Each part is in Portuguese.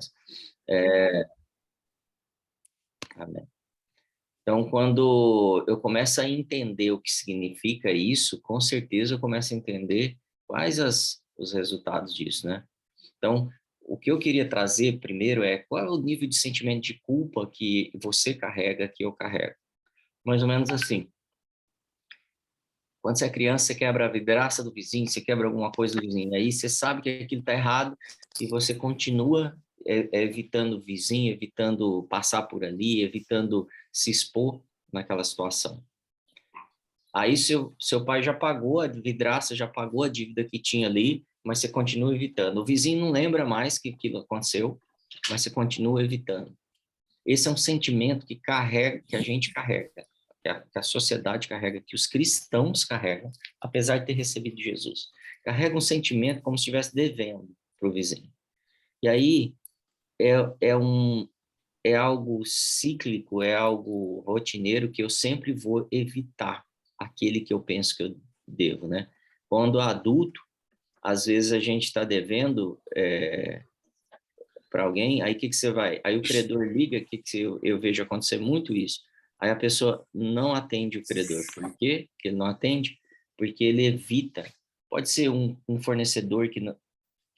setas. Amém. Então, quando eu começo a entender o que significa isso, com certeza eu começo a entender quais os resultados disso, né? Então, o que eu queria trazer primeiro é qual é o nível de sentimento de culpa que você carrega, que eu carrego. Mais ou menos assim. Quando você é criança, você quebra a vidraça do vizinho, você quebra alguma coisa do vizinho. Aí você sabe que aquilo está errado e você continua evitando o vizinho, evitando passar por ali, evitando se expor naquela situação. Aí seu pai já pagou a vidraça, já pagou a dívida que tinha ali, mas você continua evitando. O vizinho não lembra mais que aquilo aconteceu, mas você continua evitando. Esse é um sentimento que a gente carrega, que a sociedade carrega, que os cristãos carregam, apesar de ter recebido Jesus. Carrega um sentimento como se estivesse devendo para o vizinho. E aí é, é, um, é algo cíclico, é algo rotineiro que eu sempre vou evitar aquele que eu penso que eu devo, né? Quando adulto, às vezes a gente está devendo para alguém, aí o que você vai? Aí o credor liga, eu vejo acontecer muito isso. Aí a pessoa não atende o credor. Por quê que ele não atende? Porque ele evita. Pode ser um fornecedor que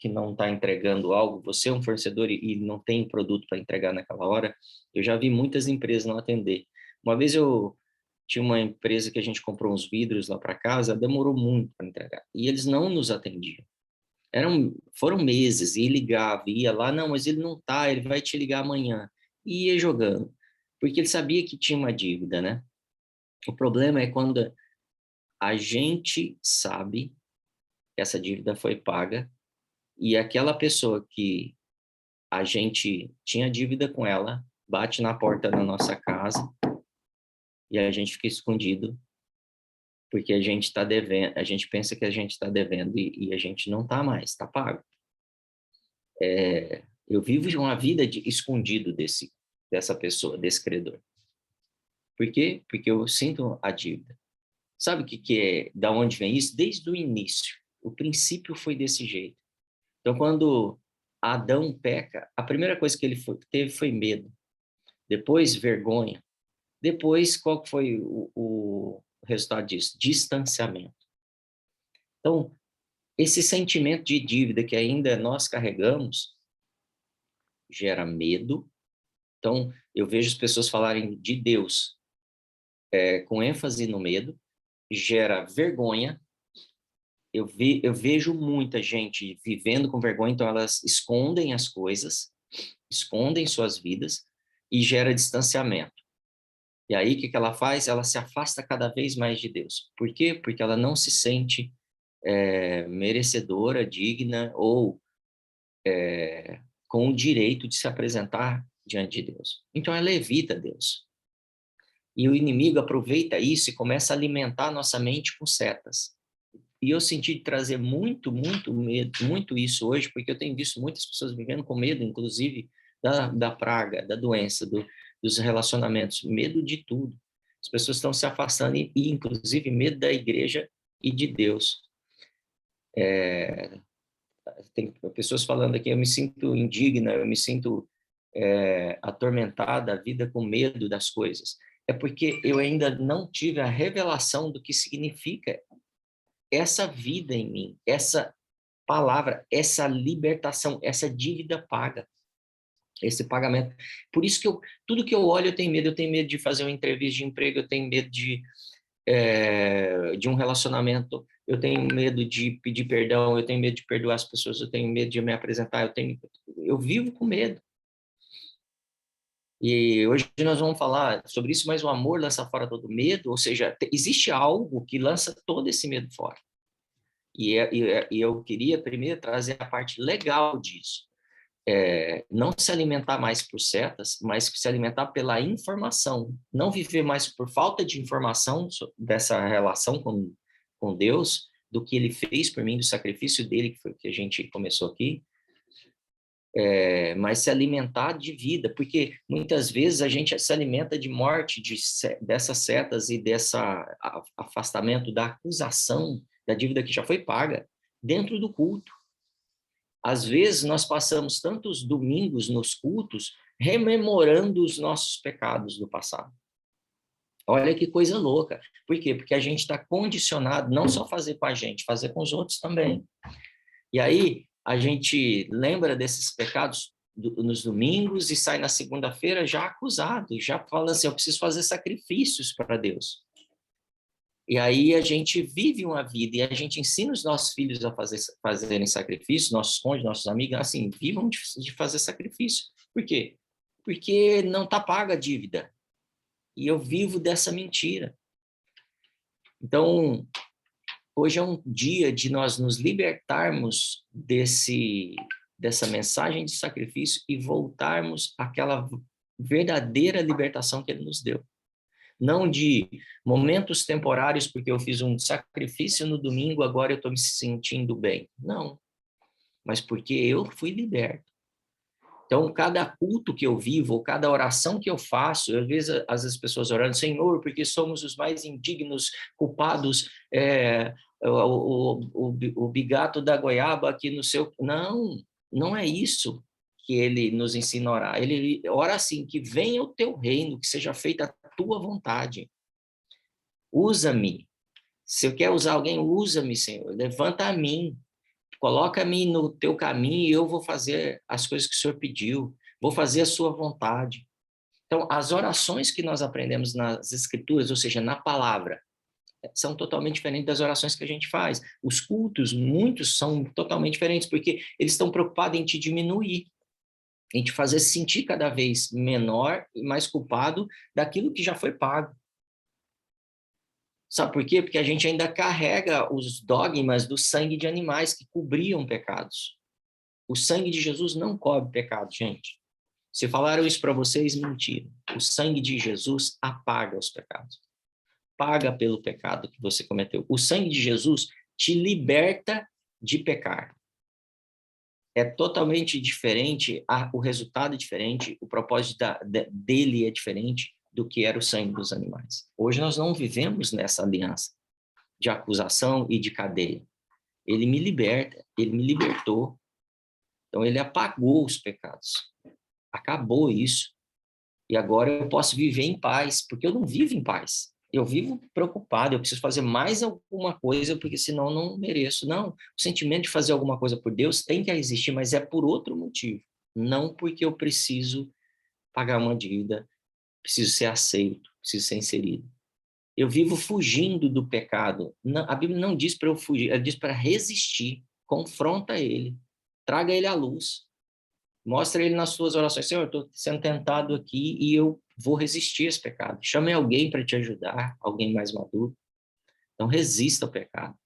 não está entregando algo, você é um fornecedor e não tem produto para entregar naquela hora. Eu já vi muitas empresas não atender. Uma vez eu tinha uma empresa que a gente comprou uns vidros lá para casa, demorou muito para entregar. E eles não nos atendiam. Foram meses, e ligava, ia lá, não, mas ele não tá, ele vai te ligar amanhã. E ia jogando, porque ele sabia que tinha uma dívida, né? O problema é quando a gente sabe que essa dívida foi paga e aquela pessoa que a gente tinha dívida com ela bate na porta da nossa casa e a gente fica escondido porque a gente está devendo, a gente pensa que a gente está devendo e a gente não está mais, está pago. Eu vivo uma vida escondido dessa pessoa, desse credor. Por quê? Porque eu sinto a dívida. Sabe o que é, da onde vem isso? Desde o início. O princípio foi desse jeito. Então, quando Adão peca, a primeira coisa que ele teve foi medo. Depois, vergonha. Depois, qual foi o resultado disso? Distanciamento. Então, esse sentimento de dívida que ainda nós carregamos gera medo. Então, eu vejo as pessoas falarem de Deus com ênfase no medo, gera vergonha. Eu vejo muita gente vivendo com vergonha, então elas escondem as coisas, escondem suas vidas e gera distanciamento. E aí, o que ela faz? Ela se afasta cada vez mais de Deus. Por quê? Porque ela não se sente merecedora, digna ou com o direito de se apresentar diante de Deus. Então, ela evita Deus. E o inimigo aproveita isso e começa a alimentar a nossa mente com setas. E eu senti de trazer muito medo, muito isso hoje, porque eu tenho visto muitas pessoas vivendo com medo, inclusive da praga, da doença, dos relacionamentos, medo de tudo. As pessoas estão se afastando inclusive, medo da igreja e de Deus. Tem pessoas falando aqui, eu me sinto indigna, eu me sinto atormentada, a vida com medo das coisas. É porque eu ainda não tive a revelação do que significa essa vida em mim, essa palavra, essa libertação, essa dívida paga, esse pagamento. Por isso que tudo que eu olho eu tenho medo de fazer uma entrevista de emprego, eu tenho medo de um relacionamento, eu tenho medo de pedir perdão, eu tenho medo de perdoar as pessoas, eu tenho medo de me apresentar, eu vivo com medo. E hoje nós vamos falar sobre isso, mas o amor lança fora todo medo, ou seja, existe algo que lança todo esse medo fora. E eu queria primeiro trazer a parte legal disso. Não se alimentar mais por setas, mas se alimentar pela informação. Não viver mais por falta de informação dessa relação com Deus, do que ele fez por mim, do sacrifício dele, que foi o que a gente começou aqui, mas se alimentar de vida, porque muitas vezes a gente se alimenta de morte dessas setas e desse afastamento da acusação da dívida que já foi paga dentro do culto. Às vezes, nós passamos tantos domingos nos cultos rememorando os nossos pecados do passado. Olha que coisa louca. Por quê? Porque a gente está condicionado não só a fazer com a gente, fazer com os outros também. E aí, a gente lembra desses pecados nos domingos e sai na segunda-feira já acusado, já falando assim, eu preciso fazer sacrifícios para Deus. E aí a gente vive uma vida e a gente ensina os nossos filhos a fazerem sacrifícios, nossos cônjuges, nossos amigos, assim, vivam de fazer sacrifício. Por quê? Porque não está paga a dívida. E eu vivo dessa mentira. Então, hoje é um dia de nós nos libertarmos dessa mensagem de sacrifício e voltarmos àquela verdadeira libertação que ele nos deu. Não de momentos temporários, porque eu fiz um sacrifício no domingo, agora eu estou me sentindo bem. Não, mas porque eu fui liberto. Então, cada culto que eu vivo, ou cada oração que eu faço, às vezes pessoas orando, Senhor, porque somos os mais indignos, culpados, o bigato da goiaba aqui no seu... Não, não é isso que ele nos ensina a orar. Ele ora assim, que venha o teu reino, que seja feita a tua vontade. Usa-me. Se eu quer usar alguém, usa-me, Senhor. Levanta a mim. Coloca-me no teu caminho e eu vou fazer as coisas que o Senhor pediu. Vou fazer a sua vontade. Então, as orações que nós aprendemos nas Escrituras, ou seja, na palavra, são totalmente diferentes das orações que a gente faz. Os cultos, muitos, são totalmente diferentes, porque eles estão preocupados em te diminuir, em te fazer se sentir cada vez menor e mais culpado daquilo que já foi pago. Sabe por quê? Porque a gente ainda carrega os dogmas do sangue de animais que cobriam pecados. O sangue de Jesus não cobre pecado, gente. Se falaram isso para vocês, mentira. O sangue de Jesus apaga os pecados. Paga pelo pecado que você cometeu. O sangue de Jesus te liberta de pecar. É totalmente diferente, o resultado é diferente, o propósito dele é diferente do que era o sangue dos animais. Hoje nós não vivemos nessa aliança de acusação e de cadeia. Ele me liberta, ele me libertou. Então ele apagou os pecados. Acabou isso. E agora eu posso viver em paz, porque eu não vivo em paz. Eu vivo preocupado, eu preciso fazer mais alguma coisa, porque senão eu não mereço. Não, o sentimento de fazer alguma coisa por Deus tem que existir, mas é por outro motivo. Não porque eu preciso pagar uma dívida, preciso ser aceito, preciso ser inserido. Eu vivo fugindo do pecado. Não, a Bíblia não diz para eu fugir, ela diz para resistir. Confronta ele, traga ele à luz. Mostra ele nas suas orações. Senhor, eu estou sendo tentado aqui e eu vou resistir a esse pecado. Chame alguém para te ajudar, alguém mais maduro. Então, resista ao pecado.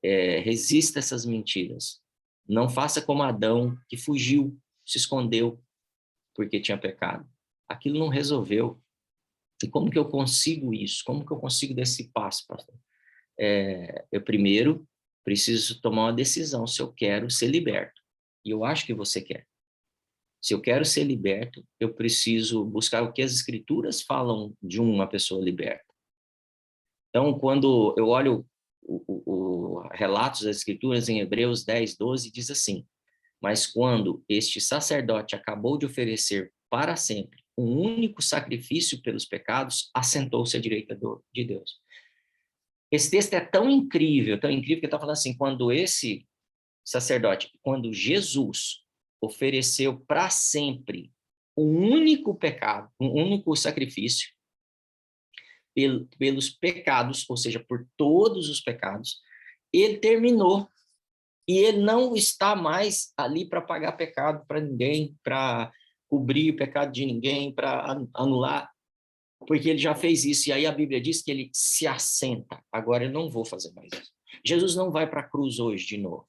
Resista a essas mentiras. Não faça como Adão, que fugiu, se escondeu porque tinha pecado. Aquilo não resolveu. E como que eu consigo isso? Como que eu consigo dar esse passo, pastor? Eu primeiro preciso tomar uma decisão se eu quero ser liberto. E eu acho que você quer. Se eu quero ser liberto, eu preciso buscar o que as Escrituras falam de uma pessoa liberta. Então, quando eu olho o relatos das Escrituras em Hebreus 10, 12, diz assim: mas quando este sacerdote acabou de oferecer para sempre um único sacrifício pelos pecados, assentou-se à direita de Deus. Esse texto é tão incrível que ele está falando assim, quando esse sacerdote, quando Jesus ofereceu para sempre um único pecado, um único sacrifício pelos pecados, ou seja, por todos os pecados, ele terminou. E ele não está mais ali para pagar pecado para ninguém, para cobrir o pecado de ninguém, para anular, porque ele já fez isso. E aí a Bíblia diz que ele se assenta. Agora eu não vou fazer mais isso. Jesus não vai para a cruz hoje de novo.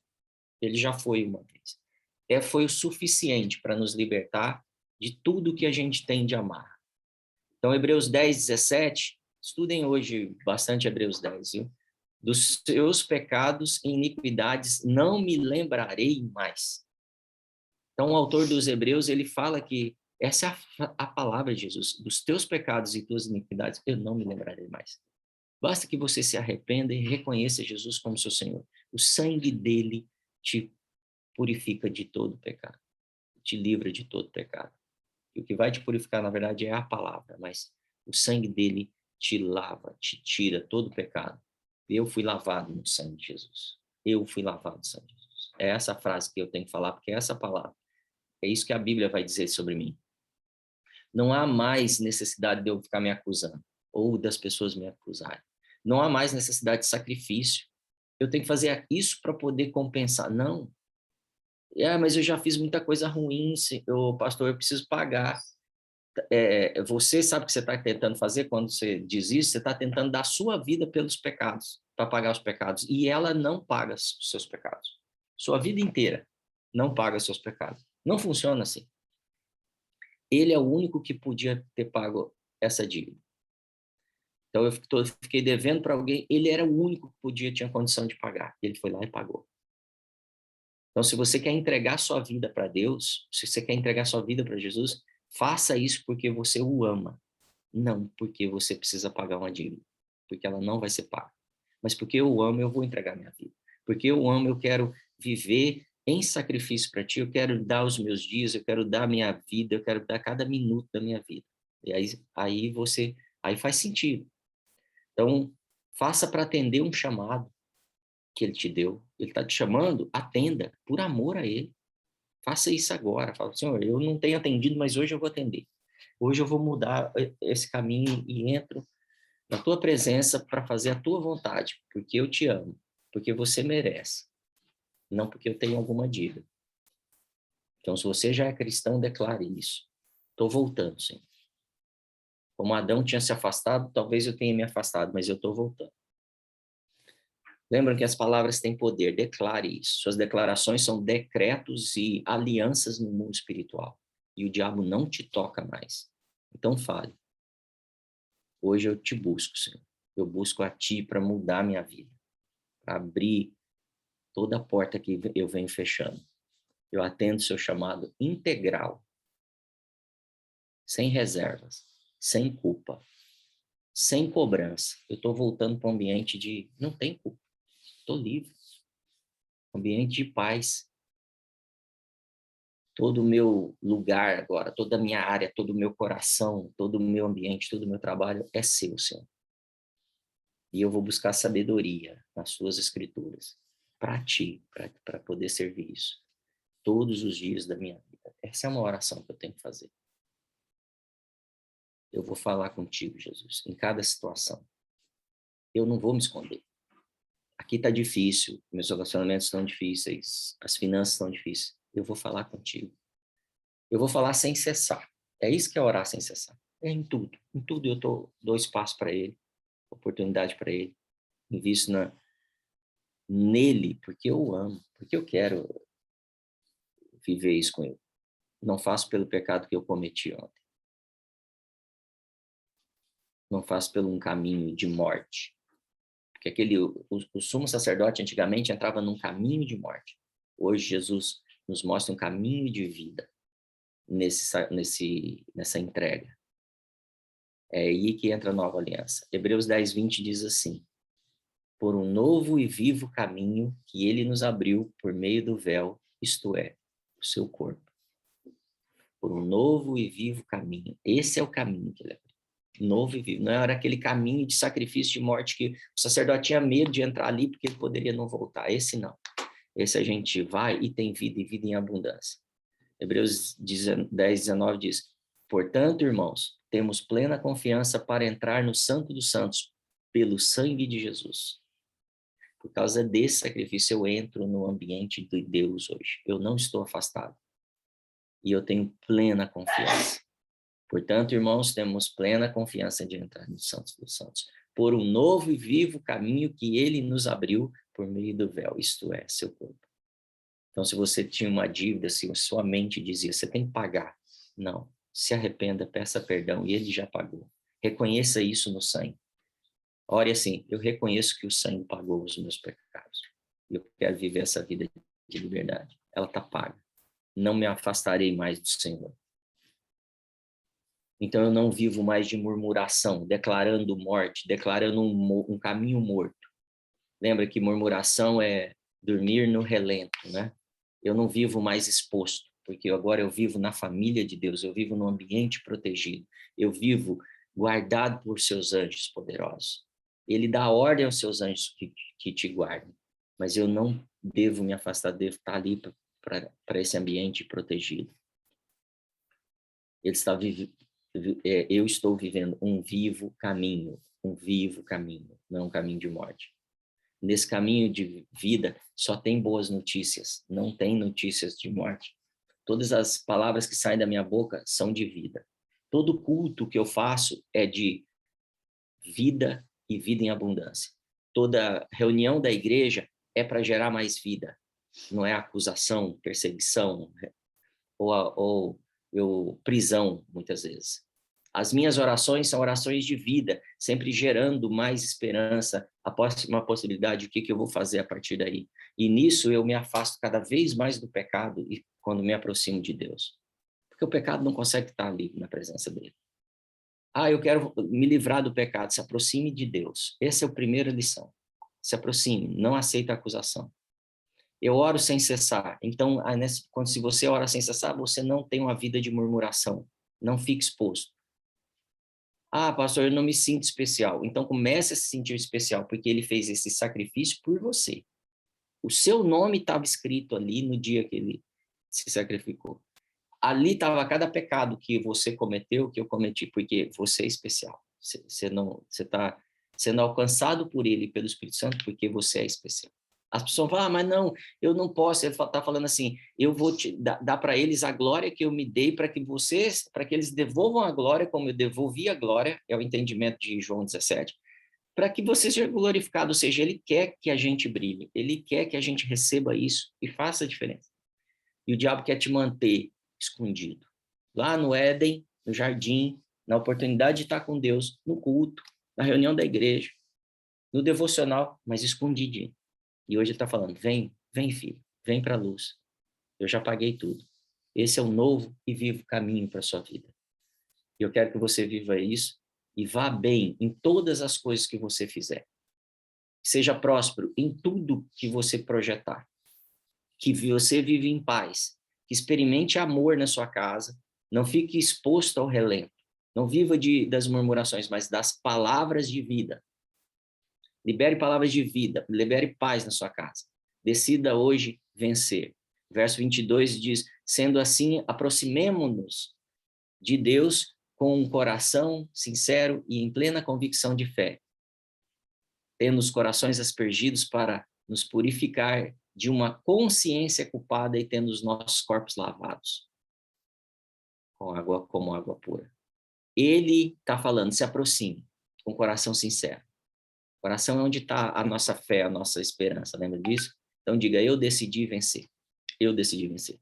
Ele já foi uma vez. Foi o suficiente para nos libertar de tudo que a gente tem de amar. Então, Hebreus 10, 17, estudem hoje bastante Hebreus 10, viu? Dos seus pecados e iniquidades não me lembrarei mais. Então, o autor dos Hebreus, ele fala que essa é a palavra de Jesus. Dos teus pecados e tuas iniquidades, eu não me lembrarei mais. Basta que você se arrependa e reconheça Jesus como seu Senhor. O sangue dele te purifica de todo pecado, te livra de todo pecado. E o que vai te purificar, na verdade, é a palavra, mas o sangue dele te lava, te tira todo pecado. Eu fui lavado no sangue de Jesus. Eu fui lavado no sangue de Jesus. É essa frase que eu tenho que falar, porque é essa palavra. É isso que a Bíblia vai dizer sobre mim. Não há mais necessidade de eu ficar me acusando, ou das pessoas me acusarem. Não há mais necessidade de sacrifício. Eu tenho que fazer isso para poder compensar. Não. Mas eu já fiz muita coisa ruim, pastor, eu preciso pagar. Você sabe o que você está tentando fazer quando você diz isso? Você está tentando dar sua vida pelos pecados, para pagar os pecados. E ela não paga os seus pecados. Sua vida inteira não paga os seus pecados. Não funciona assim. Ele é o único que podia ter pago essa dívida. Então, eu fiquei devendo para alguém, ele era o único que tinha condição de pagar. Ele foi lá e pagou. Então, se você quer entregar sua vida para Deus, se você quer entregar sua vida para Jesus, faça isso porque você o ama. Não porque você precisa pagar uma dívida. Porque ela não vai ser paga. Mas porque eu o amo, eu vou entregar minha vida. Porque eu amo, eu quero viver em sacrifício para ti, eu quero dar os meus dias, eu quero dar minha vida, eu quero dar cada minuto da minha vida. E aí faz sentido. Então, faça para atender um chamado que ele te deu. Ele está te chamando, atenda, por amor a ele. Faça isso agora. Fala, Senhor, eu não tenho atendido, mas hoje eu vou atender. Hoje eu vou mudar esse caminho e entro na tua presença para fazer a tua vontade, porque eu te amo, porque você merece, não porque eu tenho alguma dívida. Então, se você já é cristão, declare isso. Estou voltando, Senhor. Como Adão tinha se afastado, talvez eu tenha me afastado, mas eu estou voltando. Lembram que as palavras têm poder, declare isso. Suas declarações são decretos e alianças no mundo espiritual. E o diabo não te toca mais. Então fale. Hoje eu te busco, Senhor. Eu busco a ti para mudar minha vida. Para abrir toda a porta que eu venho fechando. Eu atendo seu chamado integral. Sem reservas. Sem culpa. Sem cobrança. Eu estou voltando para um ambiente de não tem culpa. Estou livre. Ambiente de paz. Todo o meu lugar agora, toda a minha área, todo o meu coração, todo o meu ambiente, todo o meu trabalho é seu, Senhor. E eu vou buscar sabedoria nas suas escrituras para ti, para poder servir isso todos os dias da minha vida. Essa é uma oração que eu tenho que fazer. Eu vou falar contigo, Jesus, em cada situação. Eu não vou me esconder. Aqui está difícil, meus relacionamentos estão difíceis, as finanças estão difíceis. Eu vou falar contigo. Eu vou falar sem cessar. É isso que é orar sem cessar. É em tudo. Em tudo eu dou espaço para ele, oportunidade para ele. Invisto nele, porque eu o amo, porque eu quero viver isso com ele. Não faço pelo pecado que eu cometi ontem. Não faço pelo um caminho de morte. Porque o sumo sacerdote antigamente entrava num caminho de morte. Hoje Jesus nos mostra um caminho de vida nessa entrega. É aí que entra a nova aliança. Hebreus 10, 20 diz assim: por um novo e vivo caminho que ele nos abriu por meio do véu, isto é, o seu corpo. Por um novo e vivo caminho. Esse é o caminho que ele abriu. Novo e vivo. Não era aquele caminho de sacrifício de morte que o sacerdote tinha medo de entrar ali porque ele poderia não voltar. Esse não. Esse a gente vai e tem vida e vida em abundância. Hebreus 10, 19 diz: portanto, irmãos, temos plena confiança para entrar no Santo dos Santos pelo sangue de Jesus. Por causa desse sacrifício, eu entro no ambiente de Deus hoje. Eu não estou afastado. E eu tenho plena confiança. Portanto, irmãos, temos plena confiança de entrar no Santo dos Santos, por um novo e vivo caminho que ele nos abriu por meio do véu, isto é, seu corpo. Então, se você tinha uma dívida, se sua mente dizia, você tem que pagar. Não. Se arrependa, peça perdão, e ele já pagou. Reconheça isso no sangue. Ore assim, eu reconheço que o sangue pagou os meus pecados. Eu quero viver essa vida de liberdade. Ela está paga. Não me afastarei mais do Senhor. Então eu não vivo mais de murmuração, declarando morte, declarando um caminho morto. Lembra que murmuração é dormir no relento, né? Eu não vivo mais exposto, porque agora eu vivo na família de Deus, eu vivo num ambiente protegido, eu vivo guardado por seus anjos poderosos. Ele dá ordem aos seus anjos que te guardem, mas eu não devo me afastar, devo estar ali para esse ambiente protegido. Ele está eu estou vivendo um vivo caminho, não um caminho de morte. Nesse caminho de vida só tem boas notícias, não tem notícias de morte. Todas as palavras que saem da minha boca são de vida. Todo culto que eu faço é de vida e vida em abundância. Toda reunião da igreja é para gerar mais vida. Não é acusação, perseguição ou prisão, muitas vezes. As minhas orações são orações de vida, sempre gerando mais esperança, uma possibilidade do que eu vou fazer a partir daí. E nisso eu me afasto cada vez mais do pecado e quando me aproximo de Deus. Porque o pecado não consegue estar ali na presença dele. Eu quero me livrar do pecado, se aproxime de Deus. Essa é a primeira lição. Se aproxime, não aceite a acusação. Eu oro sem cessar. Então, se você ora sem cessar, você não tem uma vida de murmuração. Não fique exposto. Pastor, eu não me sinto especial. Então, comece a se sentir especial, porque ele fez esse sacrifício por você. O seu nome estava escrito ali no dia que ele se sacrificou. Ali estava cada pecado que você cometeu, que eu cometi, porque você é especial. Você está sendo alcançado por ele, pelo Espírito Santo, porque você é especial. As pessoas falam, mas não, eu não posso. Ele está falando assim, eu vou te dar para eles a glória que eu me dei para que eles devolvam a glória como eu devolvi a glória, é o entendimento de João 17, para que você seja glorificado, ou seja, ele quer que a gente brilhe, ele quer que a gente receba isso e faça a diferença. E o diabo quer te manter escondido. Lá no Éden, no jardim, na oportunidade de estar com Deus, no culto, na reunião da igreja, no devocional, mas escondidinho. E hoje ele está falando, vem filho, vem para a luz. Eu já paguei tudo. Esse é o novo e vivo caminho para a sua vida. E eu quero que você viva isso e vá bem em todas as coisas que você fizer. Seja próspero em tudo que você projetar. Que você vive em paz. Que experimente amor na sua casa. Não fique exposto ao relento. Não viva das murmurações, mas das palavras de vida. Libere palavras de vida, libere paz na sua casa. Decida hoje vencer. Verso 22 diz, sendo assim, aproximemo-nos de Deus com um coração sincero e em plena convicção de fé, tendo os corações aspergidos para nos purificar de uma consciência culpada e tendo os nossos corpos lavados como água pura. Ele está falando, se aproxime com o coração sincero. O coração é onde está a nossa fé, a nossa esperança, lembra disso? Então diga, eu decidi vencer. Eu decidi vencer.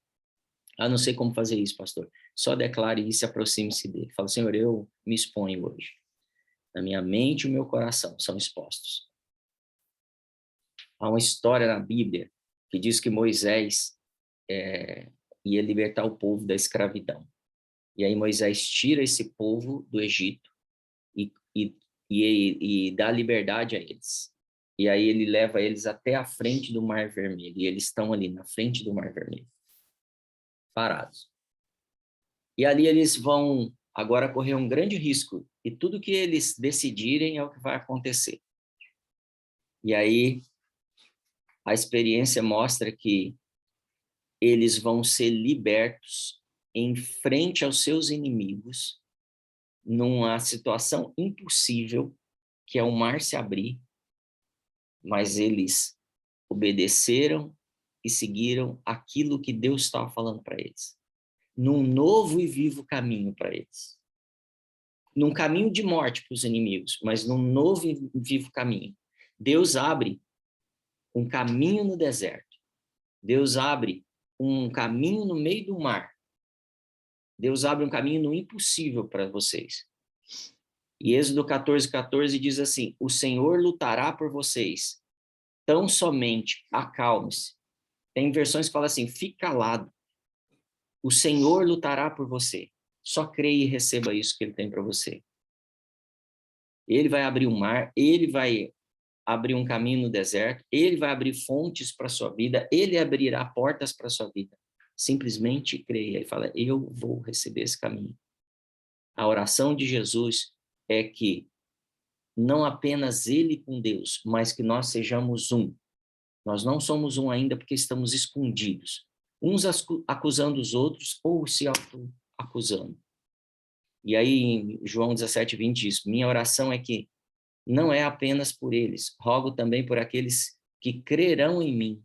Não sei como fazer isso, pastor. Só declare isso e aproxime-se dele. Fala, Senhor, eu me exponho hoje. A minha mente e o meu coração são expostos. Há uma história na Bíblia que diz que Moisés ia libertar o povo da escravidão. E aí Moisés tira esse povo do Egito e dá liberdade a eles. E aí ele leva eles até a frente do Mar Vermelho. E eles estão ali na frente do Mar Vermelho, parados. E ali eles vão agora correr um grande risco. E tudo que eles decidirem é o que vai acontecer. E aí a experiência mostra que eles vão ser libertos em frente aos seus inimigos, numa situação impossível, que é o mar se abrir, mas eles obedeceram e seguiram aquilo que Deus estava falando para eles. Num novo e vivo caminho para eles. Num caminho de morte para os inimigos, mas num novo e vivo caminho. Deus abre um caminho no deserto. Deus abre um caminho no meio do mar. Deus abre um caminho no impossível para vocês. E Êxodo 14:14 diz assim, o Senhor lutará por vocês, tão somente acalme-se. Tem versões que falam assim, fique calado. O Senhor lutará por você. Só creia e receba isso que ele tem para você. Ele vai abrir o mar, ele vai abrir um caminho no deserto, ele vai abrir fontes para a sua vida, ele abrirá portas para a sua vida. Simplesmente creia e fala, eu vou receber esse caminho. A oração de Jesus é que não apenas ele com Deus, mas que nós sejamos um. Nós não somos um ainda porque estamos escondidos, uns acusando os outros ou se auto-acusando. E aí, em João 17:20 diz, minha oração é que não é apenas por eles, rogo também por aqueles que crerão em mim,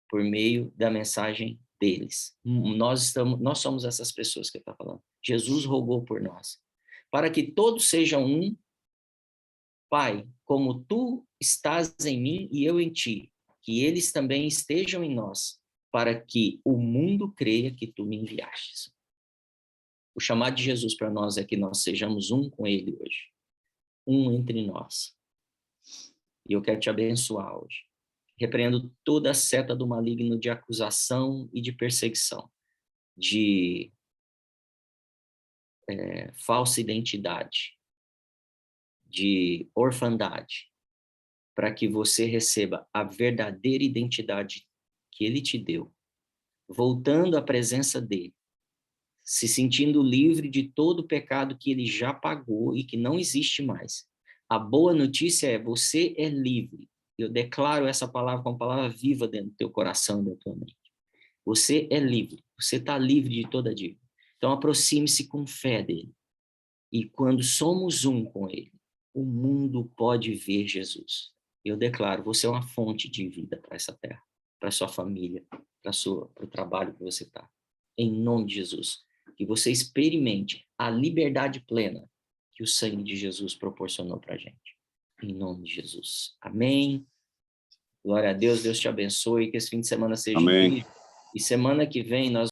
por meio da mensagem deles. Nós somos essas pessoas que ele está falando. Jesus rogou por nós, para que todos sejam um, Pai, como tu estás em mim e eu em ti, que eles também estejam em nós, para que o mundo creia que tu me enviastes. O chamado de Jesus para nós é que nós sejamos um com ele hoje, um entre nós. E eu quero te abençoar hoje. Repreendo toda a seta do maligno de acusação e de perseguição, de falsa identidade, de orfandade, para que você receba a verdadeira identidade que ele te deu, voltando à presença dele, se sentindo livre de todo o pecado que ele já pagou e que não existe mais. A boa notícia é, você é livre. Eu declaro essa palavra como palavra viva dentro do teu coração, dentro da tua mente. Você é livre, você está livre de toda dívida. Então aproxime-se com fé dele. E quando somos um com ele, o mundo pode ver Jesus. Eu declaro, você é uma fonte de vida para essa terra, para sua família, para o trabalho que você está. Em nome de Jesus. Que você experimente a liberdade plena que o sangue de Jesus proporcionou para a gente. Em nome de Jesus. Amém. Glória a Deus, Deus te abençoe, que esse fim de semana seja incrível. E semana que vem nós